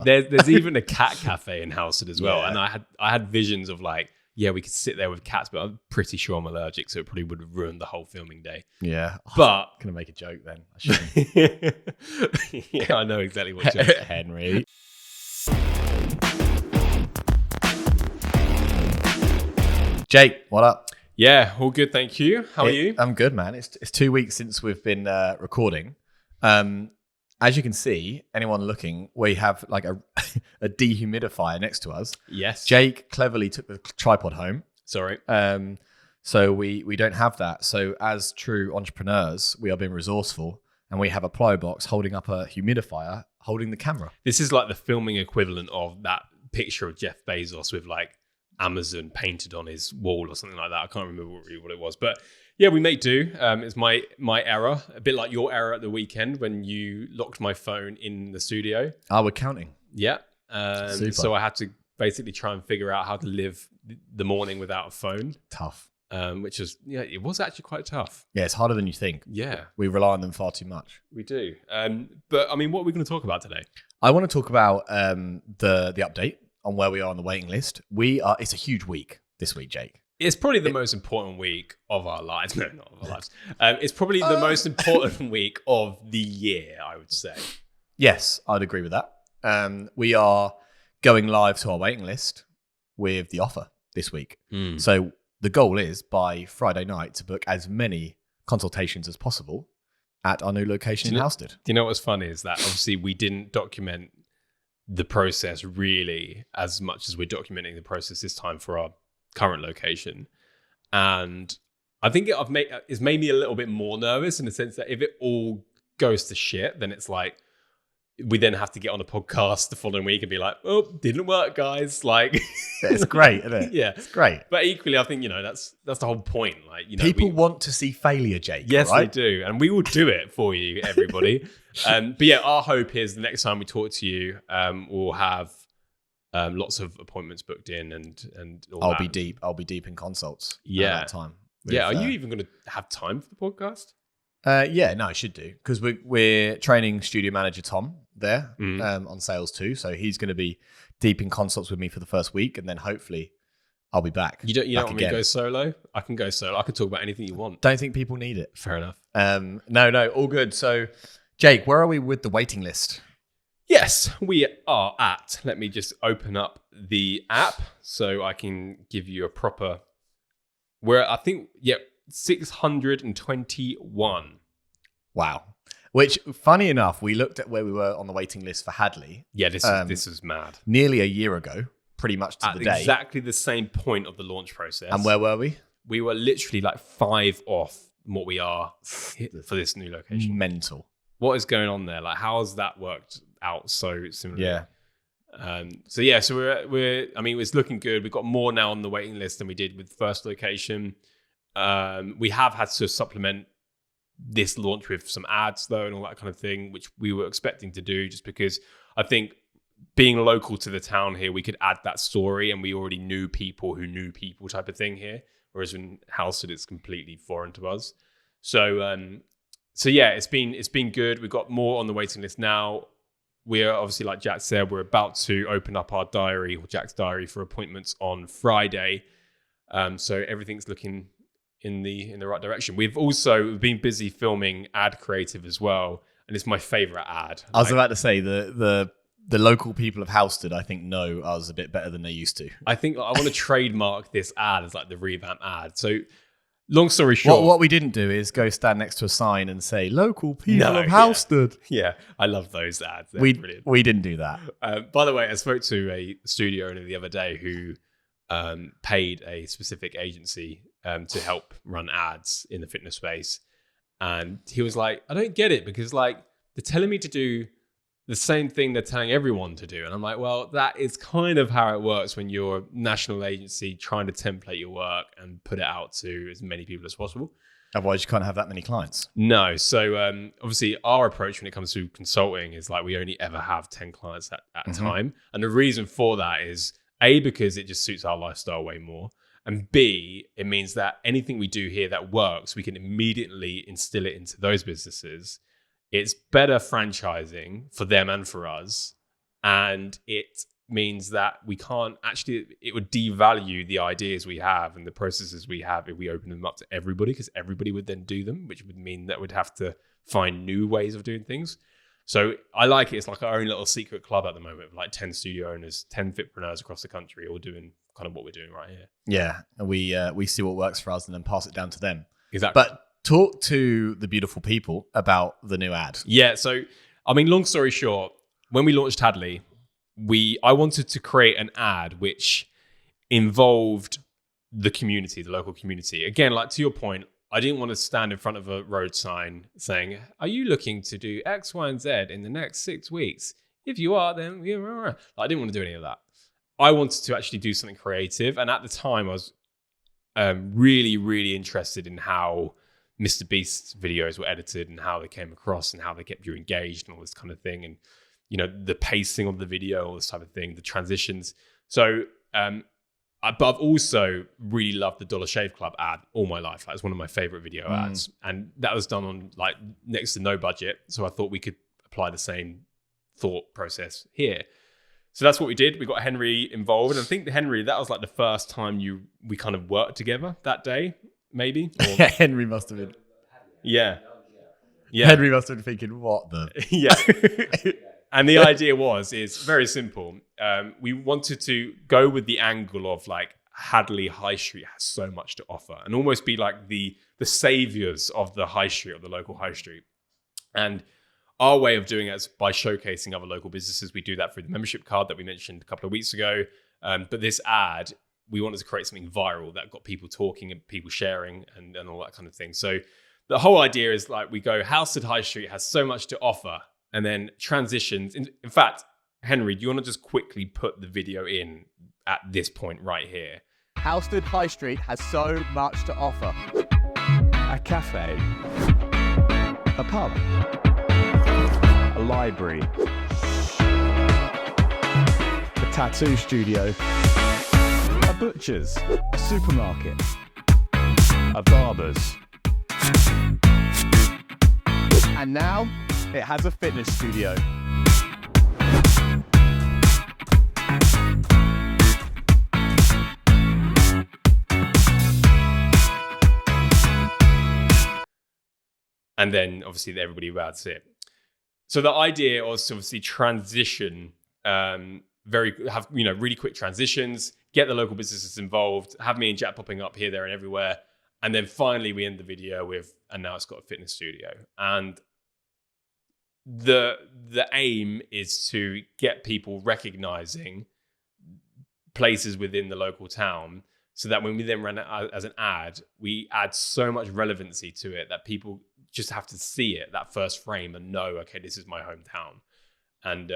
There's even a cat cafe in Houston as well. Yeah. And I had visions of like, yeah, we could sit there with cats, but I'm pretty sure I'm allergic, so it probably would have ruined the whole filming day. Yeah. But I'm going to make a joke then. I shouldn't. yeah, I know exactly what joke. Henry. Jake, what up? Yeah, all good, thank you. How are you? I'm good, man. It's 2 weeks since we've been recording. As you can see, anyone looking, we have like a dehumidifier next to us. Yes. Jake cleverly took the tripod home. Sorry. So we don't have that. So as true entrepreneurs, we are being resourceful, and we have a ply box holding up a humidifier, holding the camera. This is like the filming equivalent of that picture of Jeff Bezos with like Amazon painted on his wall or something like that. I can't remember what it was, but yeah, we make do. It's my error, a bit like your error at the weekend when you locked my phone in the studio. Oh, we're counting. Yeah. So I had to basically try and figure out how to live the morning without a phone. Tough. Which is, yeah, it was actually quite tough. Yeah, it's harder than you think. Yeah. We rely on them far too much. We do. But I mean, what are we going to talk about today? I want to talk about the update on where we are on the waiting list. It's a huge week this week, Jake. It's probably the most important week of our lives. No, not of our lives. It's probably the most important week of the year, I would say. Yes, I'd agree with that. We are going live to our waiting list with the offer this week. So the goal is by Friday night to book as many consultations as possible at our new location in Houston. Do you know what's funny is that obviously we didn't document the process really as much as we're documenting the process this time for our current location. And I think it's made me a little bit more nervous in the sense that if it all goes to shit, then it's like, we then have to get on a podcast the following week and be like, oh, didn't work, guys. Like, it's great, isn't it? Yeah, it's great. But equally, I think, that's the whole point. Like, people want to see failure, Jake. Yes, right? they do. And we will do it for you, everybody. But yeah, our hope is the next time we talk to you, we'll have lots of appointments booked in and all I'll that. be deep in consults at Yeah. that time. Are you even going to have time for the podcast? Yeah, no, I should do, because we're training studio manager Tom there on sales too. So he's going to be deep in consults with me for the first week, and then hopefully I'll be back. You don't want me to go solo? I can go solo. I can talk about anything you want. Don't think people need it. Fair enough. No, all good. So Jake, where are we with the waiting list? Yes, we are at. Let me just open up the app so I can give you a proper. We're, I think, 621. Wow. Which, funny enough, we looked at where we were on the waiting list for Hadley. Yeah, this is mad. Nearly a year ago, pretty much to the day. Exactly the same point of the launch process. And where were we? We were literally like 5 off what we are for this new location. Mental. What is going on there? Like, how has that worked out so similarly? Yeah. So we're. I mean, it's looking good. We've got more now on the waiting list than we did with the first location. We have had to supplement this launch with some ads though, and all that kind of thing, which we were expecting to do, just because I think being local to the town here, we could add that story, and we already knew people who knew people type of thing here. Whereas in Houston, it's completely foreign to us. So yeah, it's been good. We've got more on the waiting list now. We're obviously, like Jack said, we're about to open up our diary, or Jack's diary, for appointments on Friday. So everything's looking in the right direction. We've been busy filming ad creative as well, and it's my favorite ad. I was about to say the local people of Houston, I think, know us a bit better than they used to. I think I want to trademark this ad as like the revamp ad. So long story short, what we didn't do is go stand next to a sign and say local people of Houston. Yeah, I love those ads. They're brilliant. We didn't do that. By the way, I spoke to a studio owner the other day who paid a specific agency to help run ads in the fitness space. And he was like, I don't get it, because like they're telling me to do the same thing they're telling everyone to do. And I'm like, well, that is kind of how it works when you're a national agency trying to template your work and put it out to as many people as possible. Otherwise, you can't have that many clients. No. So obviously our approach when it comes to consulting is like we only ever have 10 clients at a time. And the reason for that is A, because it just suits our lifestyle way more. And B, it means that anything we do here that works, we can immediately instill it into those businesses. It's better franchising for them and for us. And it means that we can't actually, it would devalue the ideas we have and the processes we have if we open them up to everybody, because everybody would then do them, which would mean that we'd have to find new ways of doing things. So I like it. It's like our own little secret club at the moment of like 10 studio owners, 10 fitpreneurs across the country, all doing kind of what we're doing right here. Yeah. And we see what works for us and then pass it down to them. Exactly. But talk to the beautiful people about the new ad. Yeah. So, I mean, long story short, when we launched Hadley, I wanted to create an ad which involved the community, the local community. Again, like to your point, I didn't want to stand in front of a road sign saying, are you looking to do X, Y, and Z in the next 6 weeks? If you are, then I didn't want to do any of that. I wanted to actually do something creative. And at the time, I was really, really interested in how MrBeast's videos were edited and how they came across and how they kept you engaged and all this kind of thing. And, you know, the pacing of the video, all this type of thing, the transitions. So, but I've also really loved the Dollar Shave Club ad all my life. That was one of my favorite video ads. And that was done on like next to no budget. So I thought we could apply the same thought process here. So that's what we did. We got Henry involved. And I think Henry, that was like the first time we kind of worked together that day, maybe. Or, Henry must have been. Yeah. Henry must have been thinking, what the? Yeah. And the idea is very simple. We wanted to go with the angle of like Hadley High Street has so much to offer and almost be like the saviors of the high street, of the local high street. And our way of doing it is by showcasing other local businesses. We do that through the membership card that we mentioned a couple of weeks ago. But this ad, we wanted to create something viral that got people talking and people sharing and all that kind of thing. So the whole idea is like we go, Halstead High Street has so much to offer. And then transitions. In fact, Henry, do you want to just quickly put the video in at this point right here? Halstead High Street has so much to offer. A cafe. A pub. A library. A tattoo studio. A butcher's. A supermarket. A barber's. And now, it has a fitness studio. And then obviously everybody adds it. So the idea was to obviously transition, really quick transitions, get the local businesses involved, have me and Jack popping up here, there, and everywhere. And then finally we end the video with, and now it's got a fitness studio. And the aim is to get people recognizing places within the local town so that when we then run it as an ad, we add so much relevancy to it that people just have to see it, that first frame, and know, okay, this is my hometown. And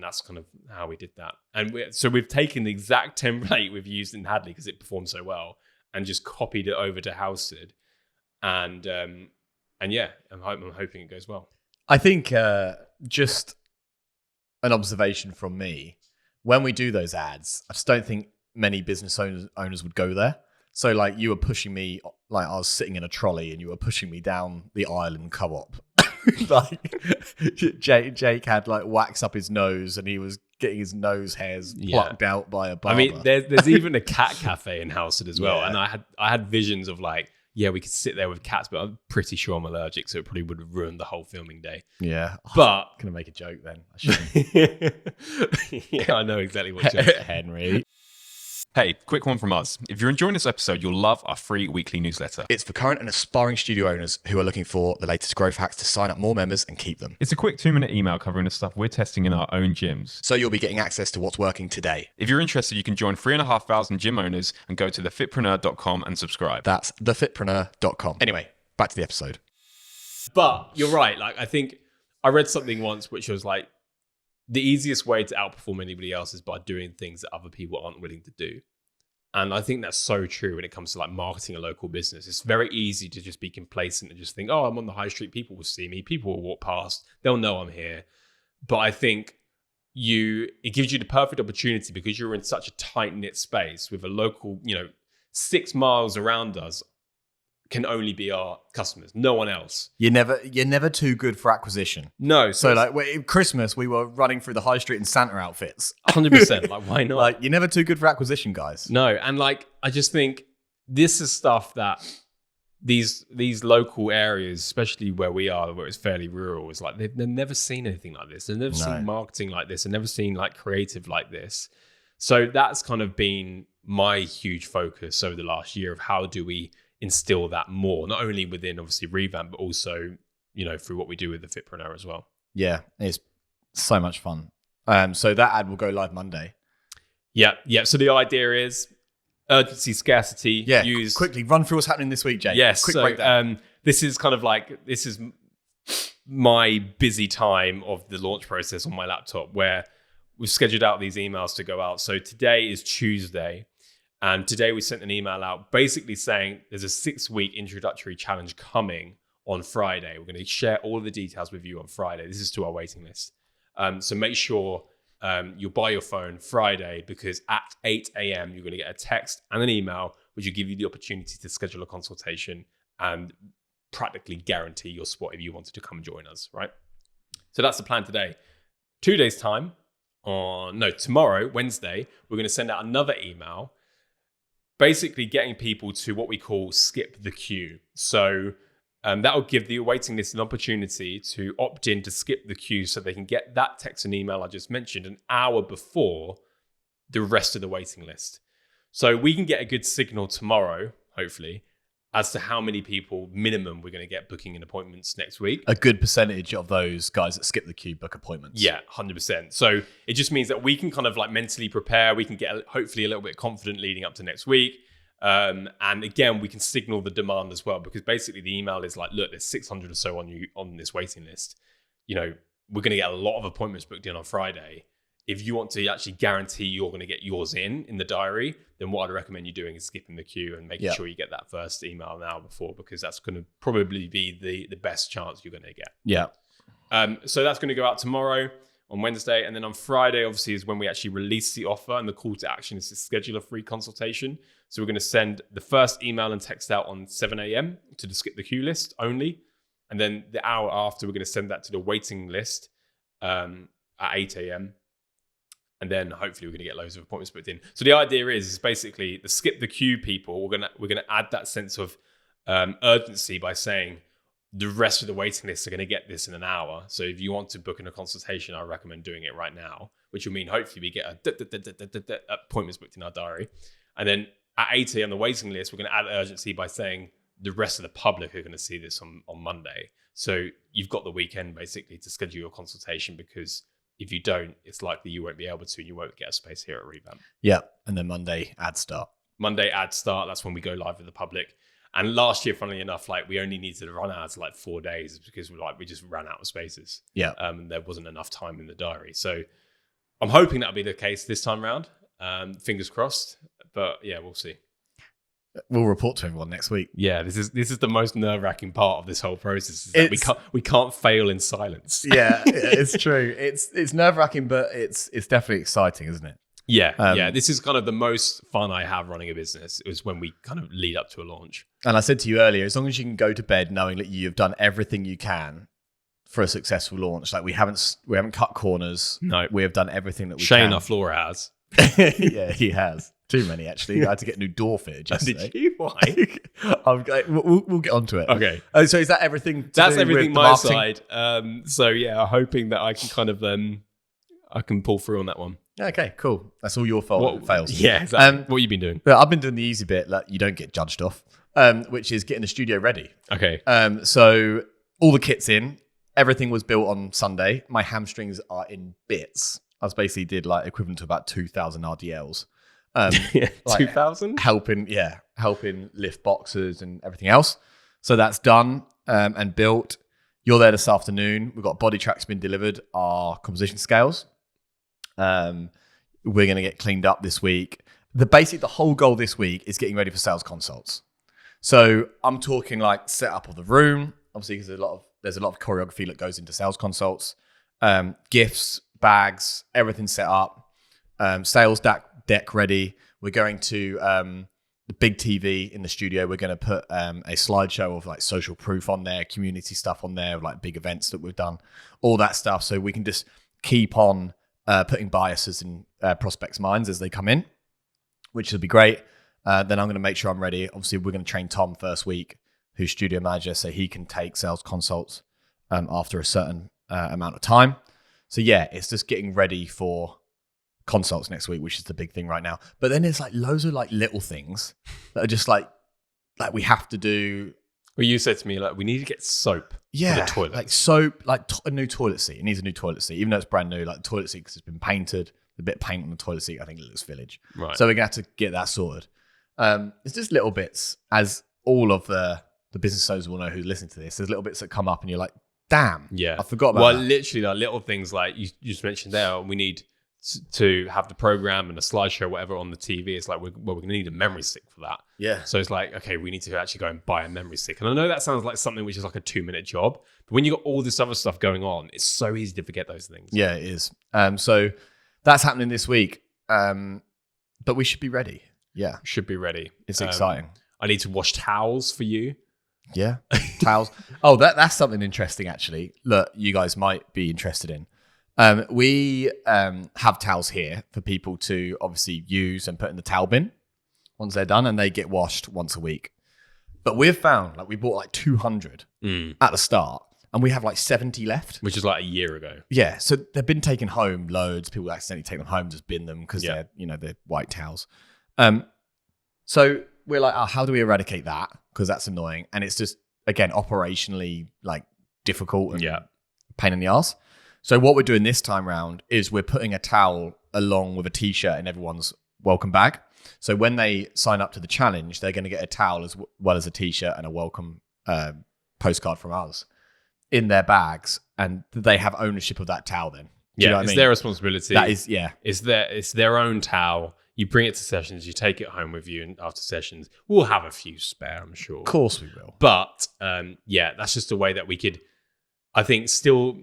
that's kind of how we did that. And so we've taken the exact template we've used in Hadley because it performed so well and just copied it over to Halstead. And yeah, I'm hoping it goes well. I think just an observation from me, when we do those ads, I just don't think many business owners would go there. So like you were pushing me, like I was sitting in a trolley and you were pushing me down the aisle in Co-op. Like Jake had like wax up his nose and he was getting his nose hairs plucked out by a barber. I mean, there's even a cat cafe in Halstead as well. Yeah. And I had visions of like, yeah, we could sit there with cats, but I'm pretty sure I'm allergic, so it probably would have ruined the whole filming day. Yeah. But I'm going to make a joke then. I shouldn't. Yeah, I know exactly what you're saying. Henry. Hey, quick one from us. If you're enjoying this episode, you'll love our free weekly newsletter. It's for current and aspiring studio owners who are looking for the latest growth hacks to sign up more members and keep them. It's a quick 2-minute email covering the stuff we're testing in our own gyms. So you'll be getting access to what's working today. If you're interested, you can join 3,500 gym owners and go to thefitpreneur.com and subscribe. That's thefitpreneur.com. Anyway, back to the episode. But you're right. Like, I think I read something once which was like, the easiest way to outperform anybody else is by doing things that other people aren't willing to do. And I think that's so true when it comes to like marketing a local business. It's very easy to just be complacent and just think, oh, I'm on the high street. People will see me. People will walk past. They'll know I'm here. But I think it gives you the perfect opportunity because you're in such a tight knit space with a local, 6 miles around us can only be our customers, no one else. You're never too good for acquisition. No. So like at Christmas, we were running through the high street in Santa outfits. 100%. Like, why not? Like, you're never too good for acquisition, guys. No. And like, I just think this is stuff that these local areas, especially where we are, where it's fairly rural, is like they've never seen anything like this. They've never seen marketing like this. They've never seen like creative like this. So that's kind of been my huge focus over the last year of how do we instill that more, not only within obviously Revamp, but also, you know, through what we do with the Fitpreneur as well. Yeah, it's so much fun. So that ad will go live Monday. Yeah. So the idea is urgency, scarcity. Yeah, quickly run through what's happening this week, Jay. Yes. Quick So breakdown. this is kind of like, this is my busy time of the launch process on my laptop where we've scheduled out these emails to go out. So today is Tuesday. And today we sent an email out basically saying there's a 6-week introductory challenge coming on Friday. We're going to share all of the details with you on Friday. This is to our waiting list. So make sure you'll buy your phone Friday, because at 8 a.m. you're going to get a text and an email which will give you the opportunity to schedule a consultation and practically guarantee your spot if you wanted to come join us, right? So that's the plan today. 2 days time, tomorrow, Wednesday, we're going to send out another email basically getting people to what we call skip the queue. So that will give the waiting list an opportunity to opt in to skip the queue so they can get that text and email I just mentioned an hour before the rest of the waiting list. So we can get a good signal tomorrow, hopefully, as to how many people minimum we're going to get booking in appointments next week. A good percentage of those guys that skip the queue book appointments. Yeah, 100%. So it just means that we can kind of like mentally prepare. We can get hopefully a little bit confident leading up to next week. And again, we can signal the demand as well, because basically the email is like, look, there's 600 or so on this waiting list. You know, we're going to get a lot of appointments booked in on Friday. If you want to actually guarantee you're going to get yours in the diary, then what I'd recommend you doing is skipping the queue and making sure you get that first email an hour before, because that's going to probably be the best chance you're going to get. Yeah. So that's going to go out tomorrow on Wednesday. And then on Friday, obviously, is when we actually release the offer, and the call to action is to schedule a free consultation. So we're going to send the first email and text out on 7 a.m. to the skip the queue list only. And then the hour after, we're going to send that to the waiting list at 8 a.m. And then hopefully we're going to get loads of appointments booked in. So the idea is basically the skip the queue people, we're going to add that sense of urgency by saying the rest of the waiting list are going to get this in an hour. So if you want to book in a consultation, I recommend doing it right now, which will mean hopefully we get appointments booked in our diary. And then at 8 a.m. on the waiting list, we're going to add urgency by saying the rest of the public are going to see this on Monday. So you've got the weekend basically to schedule your consultation, because if you don't, it's likely you won't be able to, and you won't get a space here at Revamp. Yeah. And then Monday ads start. That's when we go live with the public. And last year, funnily enough, like we only needed to run ads like 4 days because we just ran out of spaces. Yeah. And there wasn't enough time in the diary. So I'm hoping that'll be the case this time around. Fingers crossed. But yeah, we'll see. We'll report to everyone next week. Yeah, this is the most nerve-wracking part of this whole process. Is that we can't fail in silence. Yeah, it's true. It's nerve-wracking, but it's definitely exciting, isn't it? Yeah. This is kind of the most fun I have running a business, is when we kind of lead up to a launch. And I said to you earlier, as long as you can go to bed knowing that you've done everything you can for a successful launch, like we haven't cut corners. No, we have done everything that we Shane, can. our floor has. Yeah, he has. Too many, actually. I had to get a new door fitted yesterday. Did you? Why? We'll get onto it. Okay. So is that everything? That's everything my marketing? side. So yeah, hoping that I can kind of I can pull through on that one. Okay, cool. That's all your fault. It fails. Yeah, exactly. What have you been doing? I've been doing the easy bit that you don't get judged off, which is getting the studio ready. Okay. So all the kit's in. Everything was built on Sunday. My hamstrings are in bits. I basically did like equivalent to about 2,000 RDLs. 2,000? Helping lift boxes and everything else. So that's done and built. You're there this afternoon. We've got body tracks been delivered, our composition scales. We're going to get cleaned up this week. The whole goal this week is getting ready for sales consults. So I'm talking like setup of the room, obviously, because there's a lot of choreography that goes into sales consults. Gifts, bags, everything set up. Sales deck ready. We're going to the big TV in the studio. We're going to put a slideshow of like social proof on there, community stuff on there, like big events that we've done, all that stuff. So we can just keep on putting biases in prospects' minds as they come in, which will be great. Then I'm going to make sure I'm ready. Obviously, we're going to train Tom first week, who's studio manager, so he can take sales consults after a certain amount of time. So yeah, it's just getting ready for consults next week, which is the big thing right now. But then there's like loads of like little things that are just like we have to do. Well, you said to me like we need to get soap for the toilet. Like soap, like a new toilet seat. It needs a new toilet seat, even though it's brand new. Like the toilet seat, because it's been painted, a bit of paint on the toilet seat. I think it looks village. Right. So we're gonna have to get that sorted. It's just little bits, as all of the business owners will know who listen to this. There's little bits that come up, and you're like, damn, I forgot about that. Well, literally, like little things like you just mentioned there. We need to have the program and a slideshow, whatever, on the TV. It's like we're going to need a memory stick for that. Yeah. So it's like, okay, we need to actually go and buy a memory stick. And I know that sounds like something which is like a 2-minute job, but when you got all this other stuff going on, it's so easy to forget those things. Yeah, it is. So that's happening this week. But we should be ready. Yeah. Should be ready. It's exciting. I need to wash towels for you. Yeah. Towels. Oh, that's something interesting, actually. Look, you guys might be interested in. We have towels here for people to obviously use and put in the towel bin once they're done, and they get washed once a week. But we've found, like, we bought like 200 at the start, and we have like 70 left. Which is like a year ago. Yeah. So they've been taken home loads. People accidentally take them home, just bin them because they're white towels. So we're like, how do we eradicate that? Because that's annoying. And it's just, again, operationally like difficult and pain in the ass. So what we're doing this time round is we're putting a towel along with a t-shirt in everyone's welcome bag. So when they sign up to the challenge, they're going to get a towel as well as a t-shirt and a welcome postcard from us in their bags, and they have ownership of that towel then. Do you know what I mean? Their responsibility. That is, It's their own towel. You bring it to sessions, you take it home with you, and after sessions, we'll have a few spare, I'm sure. Of course we will. But that's just a way that we could, I think, still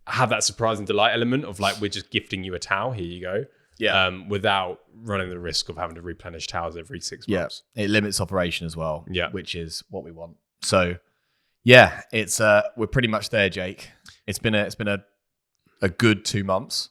have that surprising delight element of like, we're just gifting you a towel, here you go. Yeah. Without running the risk of having to replenish towels every 6 months. It limits operation as well. Yeah. Which is what we want. So yeah, it's we're pretty much there, Jake. It's been a good 2 months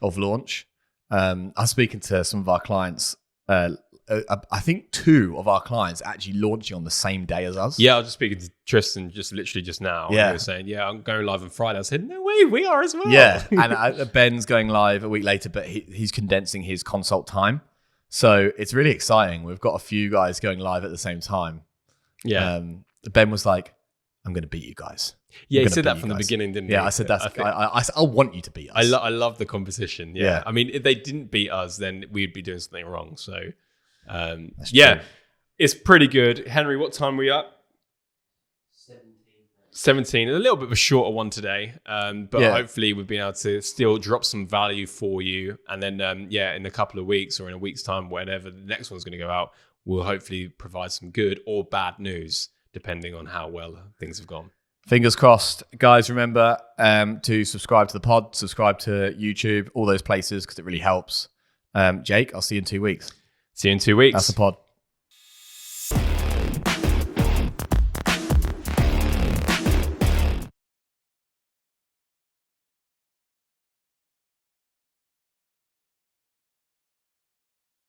of launch. I was speaking to some of our clients. I think 2 of our clients actually launching on the same day as us. Yeah, I was just speaking to Tristan literally just now. Yeah. He was saying, I'm going live on Friday. I said, no way, we are as well. Yeah, and Ben's going live a week later, but he's condensing his consult time. So it's really exciting. We've got a few guys going live at the same time. Yeah. Ben was like, I'm going to beat you guys. Yeah, he said that from the beginning, didn't he? Yeah, I said I want you to beat us. I love the competition. Yeah. I mean, if they didn't beat us, then we'd be doing something wrong. So, true. It's pretty good. Henry, what time are we up? 17. A little bit of a shorter one today, but hopefully we've been able to still drop some value for you. And then, in a couple of weeks or in a week's time, whenever the next one's going to go out, we'll hopefully provide some good or bad news, depending on how well things have gone. Fingers crossed. Guys, remember to subscribe to the pod, subscribe to YouTube, all those places, because it really helps. Jake, I'll see you in 2 weeks. See you in 2 weeks. That's the pod.